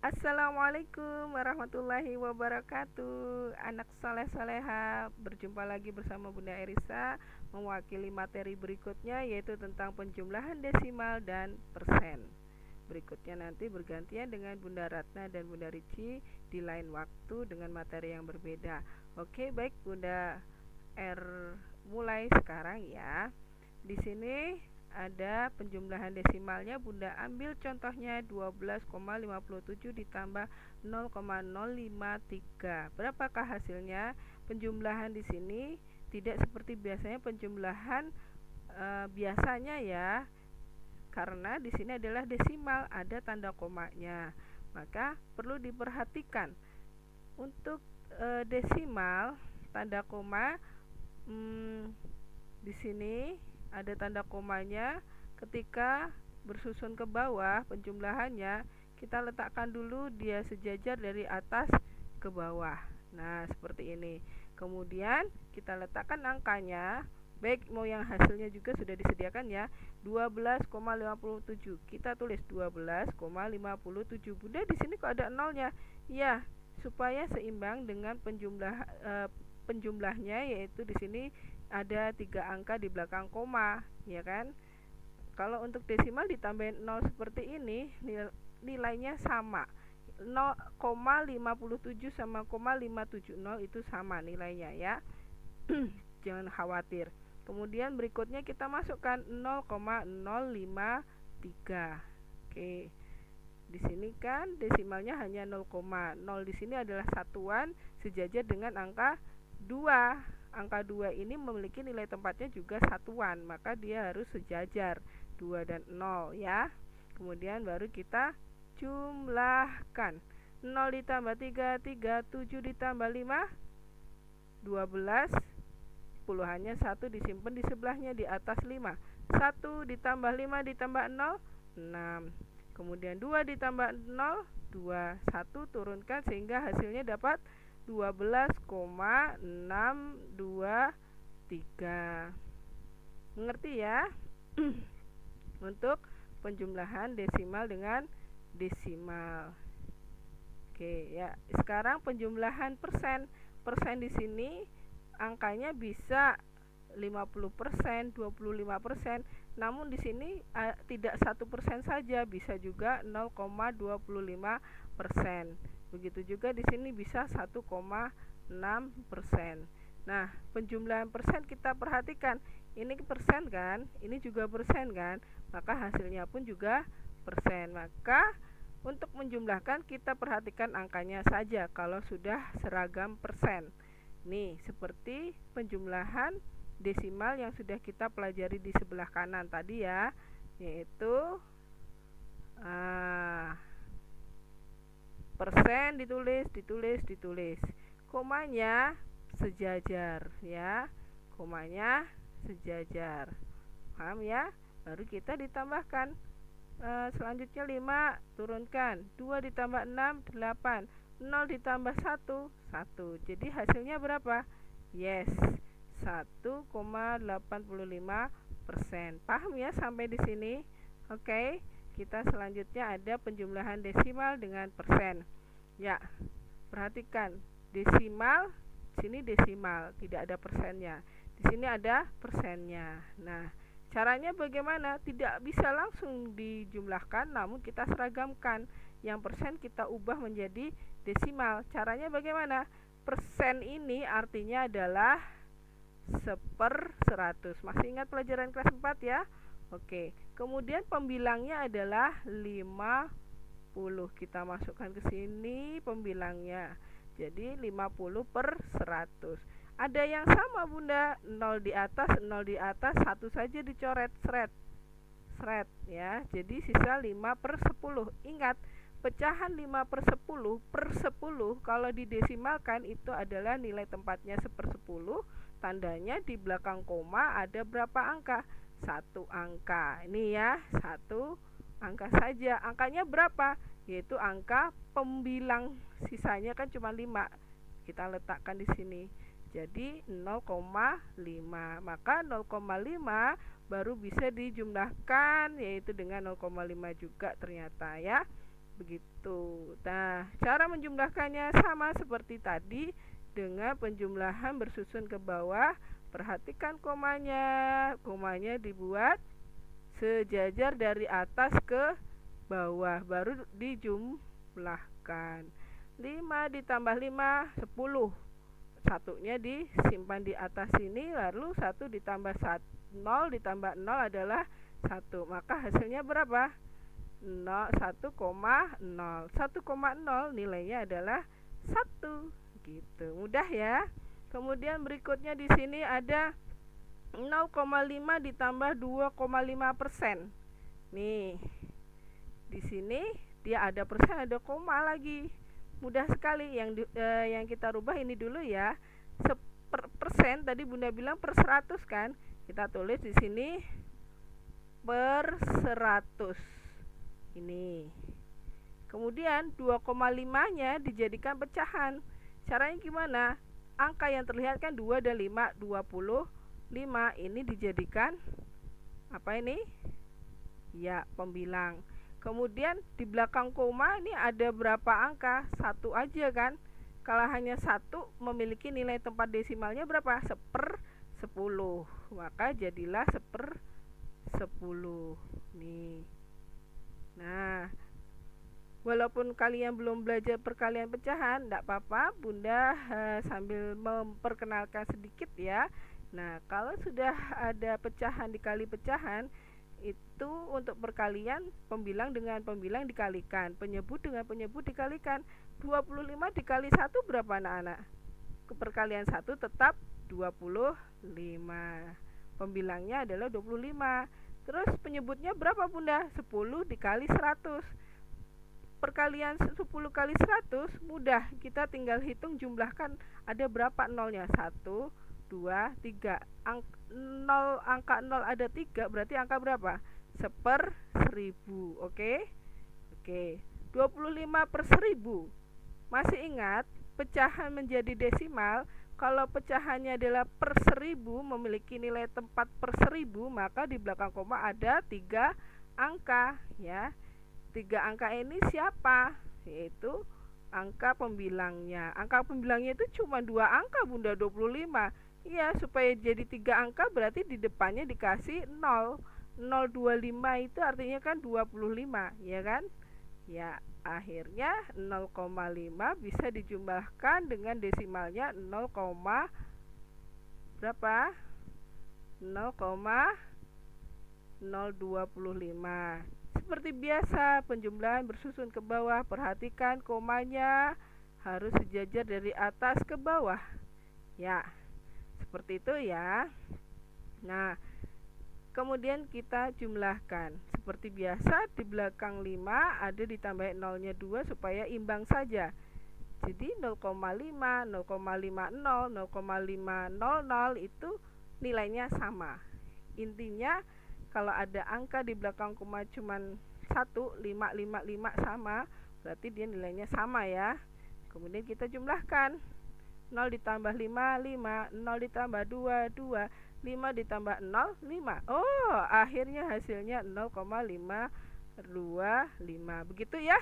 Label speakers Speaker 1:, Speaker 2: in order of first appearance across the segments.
Speaker 1: Assalamualaikum warahmatullahi wabarakatuh. Anak soleh soleha, berjumpa lagi bersama Bunda Erisa mewakili materi berikutnya, yaitu tentang penjumlahan desimal dan persen. Berikutnya nanti bergantian dengan Bunda Ratna dan Bunda Ricci di lain waktu dengan materi yang berbeda. Oke, baik Bunda R, mulai sekarang ya. Di sini ada penjumlahan desimalnya. Bunda ambil contohnya 12,57 ditambah 0,053. Berapakah hasilnya? Penjumlahan di sini tidak seperti biasanya penjumlahan biasanya ya. Karena di sini adalah desimal, ada tanda komanya. Maka perlu diperhatikan untuk desimal tanda koma di sini ada tanda komanya. Ketika bersusun ke bawah penjumlahannya, kita letakkan dulu dia sejajar dari atas ke bawah. Nah, seperti ini. Kemudian kita letakkan angkanya, baik mau yang hasilnya juga sudah disediakan ya, 12,57. Kita tulis 12,57. Bunda di sini kok ada nolnya? Ya, supaya seimbang dengan penjumlahnya, yaitu di sini ada 3 angka di belakang koma, ya kan? Kalau untuk desimal ditambahin 0 seperti ini, nilainya sama. 0,57 sama 0,570 itu sama nilainya ya. Jangan khawatir. Kemudian berikutnya kita masukkan 0,053. Oke. Di sini kan desimalnya hanya 0, di sini adalah satuan sejajar dengan angka 2. Angka 2 ini memiliki nilai tempatnya juga satuan, maka dia harus sejajar 2 dan 0 ya. Kemudian baru kita jumlahkan. 0 ditambah 3, 7 ditambah 5, 12. Puluhannya 1 disimpan di sebelahnya di atas 5. 1 ditambah 5 ditambah 0, 6. Kemudian 2 ditambah 0, 2. 1 turunkan sehingga hasilnya dapat 12,623. Mengerti ya? Untuk penjumlahan desimal dengan desimal. Oke, ya. Sekarang penjumlahan persen. Persen di sini angkanya bisa 50%, 25%. Namun di sini tidak 1% saja, bisa juga 0,25%. Begitu juga di sini bisa 1,6%. Nah, penjumlahan persen kita perhatikan. Ini persen kan, ini juga persen kan, maka hasilnya pun juga persen. Maka untuk menjumlahkan kita perhatikan angkanya saja kalau sudah seragam persen. Nih, seperti penjumlahan desimal yang sudah kita pelajari di sebelah kanan tadi ya, yaitu persen ditulis, komanya sejajar ya, komanya sejajar, paham ya? Baru kita ditambahkan. Selanjutnya 5 turunkan, 2 ditambah 6, 8, 0 ditambah 1, 1. Jadi hasilnya berapa? Yes, 1,85%. Paham ya sampai di sini? Oke. Kita selanjutnya ada penjumlahan desimal dengan persen. Ya, perhatikan desimal, sini desimal, tidak ada persennya. Di sini ada persennya. Nah, caranya bagaimana? Tidak bisa langsung dijumlahkan, namun kita seragamkan. Yang persen kita ubah menjadi desimal. Caranya bagaimana? Persen ini artinya adalah 1/100. Masih ingat pelajaran kelas 4 ya? Oke. Kemudian pembilangnya adalah 50. Kita masukkan ke sini pembilangnya. Jadi 50/100. Ada yang sama Bunda, 0 di atas, 1 saja dicoret, seret ya. Jadi sisa 5/10. Ingat, pecahan 5/10 kalau didesimalkan itu adalah nilai tempatnya 1/10. Tandanya di belakang koma ada berapa angka? 1 angka. Ini ya, 1 angka saja. Angkanya berapa? Yaitu angka pembilang. Sisanya kan cuma 5. Kita letakkan di sini. Jadi 0,5. Maka 0,5 baru bisa dijumlahkan, yaitu dengan 0,5 juga ternyata ya. Begitu. Nah, cara menjumlahkannya sama seperti tadi dengan penjumlahan bersusun ke bawah. Perhatikan komanya. Komanya dibuat sejajar dari atas ke bawah, baru dijumlahkan. 5 ditambah 5, 10. Satunya disimpan di atas sini, lalu 1 ditambah 0 ditambah 0 adalah 1. Maka hasilnya berapa? 1,0. 1,0 nilainya adalah 1. Gitu. Mudah ya. Kemudian berikutnya di sini ada 0,5 ditambah 2,5%. Nih. Di sini dia ada persen, ada koma lagi. Mudah sekali. Yang kita rubah ini dulu ya. Persen tadi Bunda bilang per 100 kan? Kita tulis di sini per 100. Ini. Kemudian 2,5-nya dijadikan pecahan. Caranya gimana? Angka yang terlihat kan 2 dan 5, 25 ini dijadikan apa ini? Ya, pembilang. Kemudian di belakang koma ini ada berapa angka? 1 aja kan? Kalau hanya 1 memiliki nilai tempat desimalnya berapa? 1/10. Maka jadilah 1/10. Nih. Nah, walaupun kalian belum belajar perkalian pecahan, tidak apa-apa, Bunda sambil memperkenalkan sedikit ya. Nah, kalau sudah ada pecahan dikali pecahan, itu untuk perkalian pembilang dengan pembilang dikalikan, penyebut dengan penyebut dikalikan. 25 dikali 1 berapa anak-anak? Perkalian 1 tetap 25. Pembilangnya adalah 25. Terus penyebutnya berapa Bunda? 10 dikali 100. Perkalian 10 kali 100 mudah, kita tinggal hitung jumlahkan ada berapa nolnya. 1, 2, 3. Angka 0 ada 3, berarti angka berapa? 1/1000. Oke? Oke. 25/1000. Masih ingat pecahan menjadi desimal? Kalau pecahannya adalah per 1000, memiliki nilai tempat per 1000, maka di belakang koma ada 3 angka ya. 3 angka ini siapa? Yaitu angka pembilangnya. Angka pembilangnya itu cuma 2 angka Bunda, 25. Iya, supaya jadi 3 angka berarti di depannya dikasih 0. 025 itu artinya kan 25, ya kan? Ya, akhirnya 0,5 bisa dijumlahkan dengan desimalnya 0, berapa? 0,025. Seperti biasa, penjumlahan bersusun ke bawah. Perhatikan komanya harus sejajar dari atas ke bawah. Ya, seperti itu ya. Nah, kemudian kita jumlahkan. Seperti biasa, di belakang 5 ada ditambahin nolnya 2 supaya imbang saja. Jadi 0,5, 0,50, 0,500 itu nilainya sama. Intinya kalau ada angka di belakang koma cuman 1, 5, 5, 5 sama, berarti dia nilainya sama ya. Kemudian kita jumlahkan. 0 ditambah 5, 5, 0 ditambah 2, 2, 5 ditambah 0, 5. Oh, akhirnya hasilnya 0,525. Begitu ya.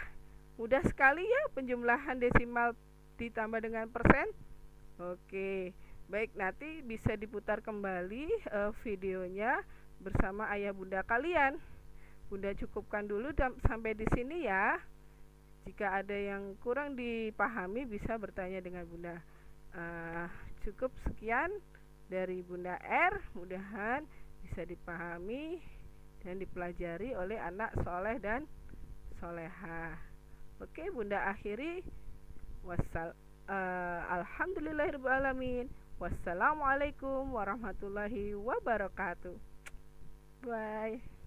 Speaker 1: Mudah sekali ya penjumlahan desimal ditambah dengan persen. Oke. Baik, nanti bisa diputar kembali videonya bersama ayah bunda kalian. Bunda cukupkan dulu sampai di sini ya. Jika ada yang kurang dipahami bisa bertanya dengan Bunda. Cukup sekian dari Bunda R. Mudahan bisa dipahami dan dipelajari oleh anak soleh dan soleha. Oke, Bunda akhiri. Alhamdulillahirrahmanirrahim. Wassalamualaikum warahmatullahi wabarakatuh. Bye.